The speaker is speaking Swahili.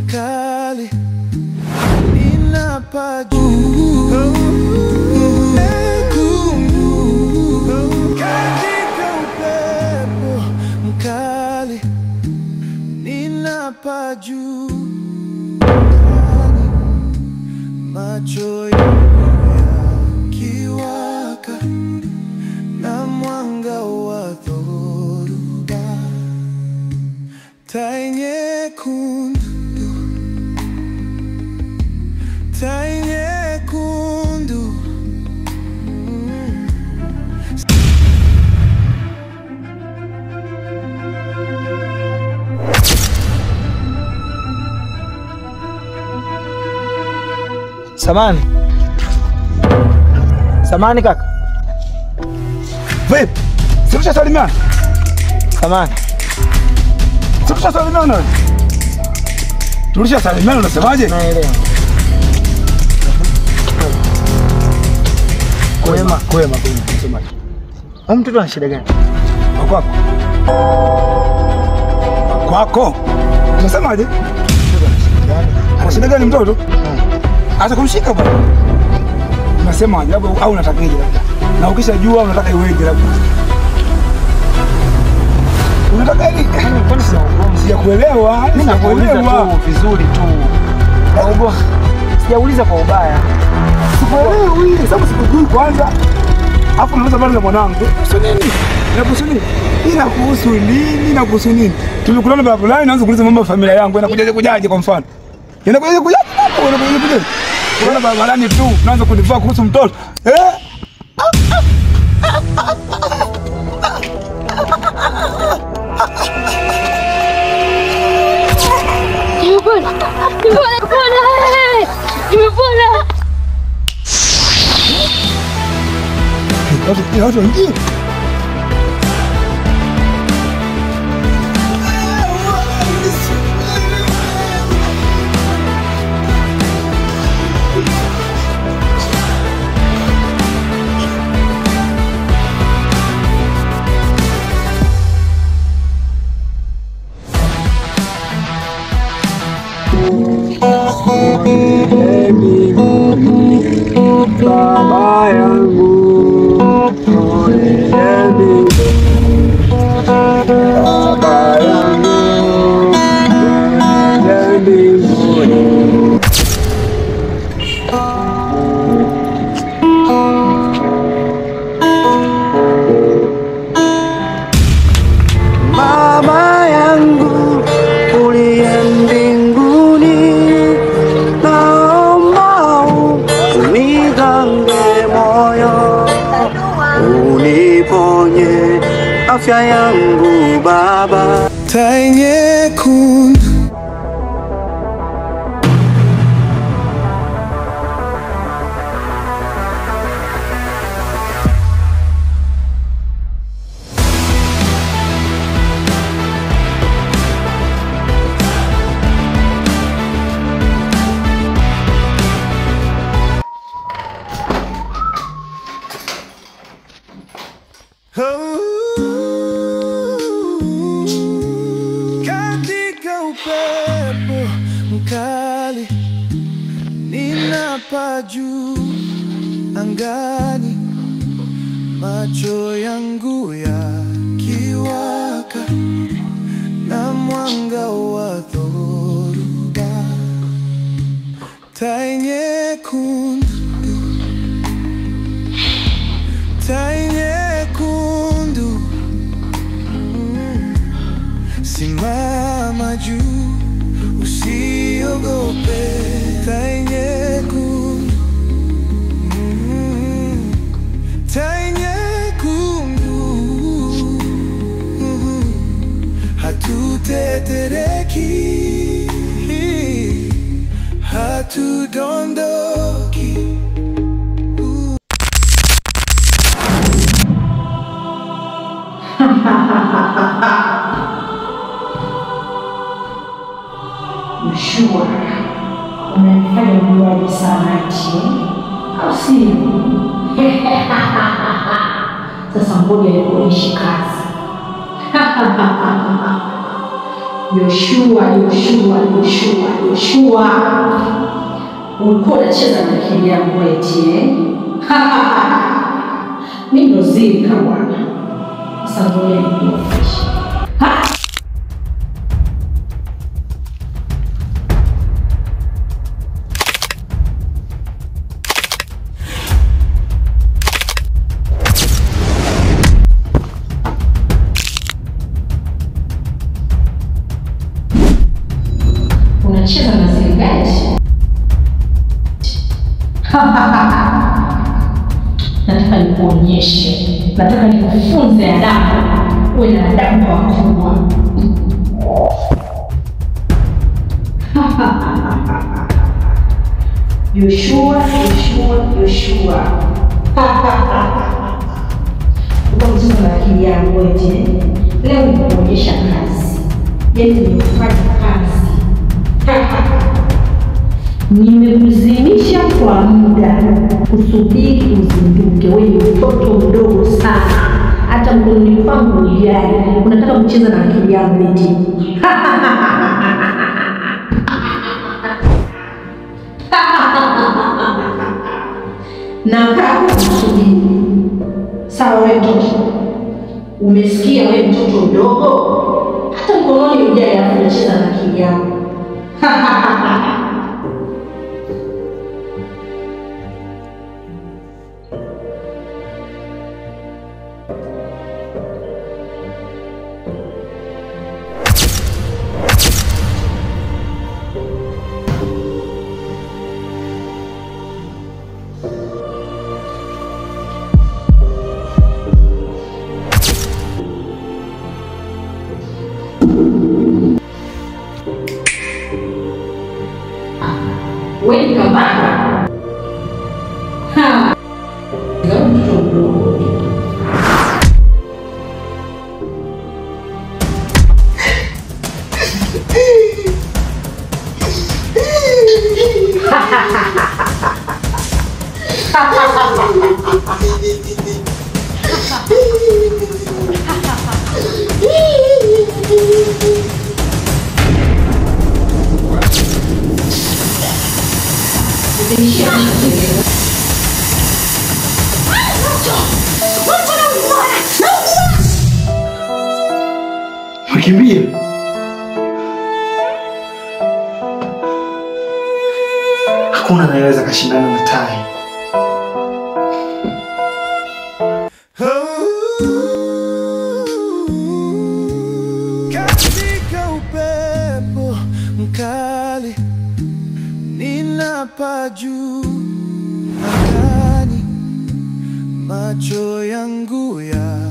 mkali ninapaju katika upepo mkali ninapaju macho yakiwaka na mwanga wa dhoruba, tai nyekundu, tai nyekundu. Samani. Samani kaka. Vipi? Sikusha salimiana? Samani. Sikusha salimiana? Tulisha salimiana unasemaje? Naelewa. Kwema. Unasemaje? Huyu mtoto ana shida gani? Kwako. Kwako? Unasemaje? Ana shida gani mtoto? Acha kumshika bwana. Unasema ajabu au unatakaje labda? Na ukishajua unataka iweje labda? Unataka nini? Kwani sijakuelewa. Mimi nakuuliza tu vizuri tu. Naomba. Sijauliza kwa ubaya. Sikuelewi, sababu sikujui kwanza. Alafu unauliza bado na mwanangu. Kuhusu nini? Inakuhusu nini? Inakuhusu nini? Inakuhusu nini? Tulikutana barabarani naanza kuuliza mambo ya familia yangu. Inakujaje kwa mfano? Inakujaje hapo? Unakujaje? Kuna barabarani tu unaanza kunivaa kuhusu mtoto. Watu wengine baba yangu Baba yangu uliye mbinguni, naomba unigange moyo, uniponye afya yangu Baba. Tai nyekundu, katika upepo mkali ninapaju angani, macho yangu yakiwaka na mwanga wa dhoruba, tai nyekundu, tai nyekundu. Simama juu, usiogope, tai nyekundu, tai nyekundu. Hatutetereki, hatudondoki. Mshua, unanifanya mjuaji sana nchi, au sio? Sasa ngoja nikuonyeshe kazi. Yoshua. Ulikuwa unacheza na akili yangu eti mimi ndo zika bwana. Sasa ngoja nikuonyeshe. Unacheza na serikali? Nataka nikuonyeshe. Nataka nikufunze adabu. Uwe na adabu kwa wakubwa. Yoshua. Ukamzungu na akili yangu eti. Leo nikuonyesha kazi. Yaani nimefanya kazi. Nimekuzimisha kwa muda kusubiri uzinduke. Wewe ni mtoto mdogo sana. Hata mkononi kwangu ni yai. Unataka kucheza na akili yangu eti. Na kama kusubiri. Sawa wewe mtoto. Umesikia wewe mtoto mdogo? Hata mkononi ujai unacheza na akili yangu. Wewe kabaka. Ndio mdogo. Mkimbia. Hakuna anayeweza kashindana na tai. Katika upepo mkali ninapaa juu angani, macho yangu ya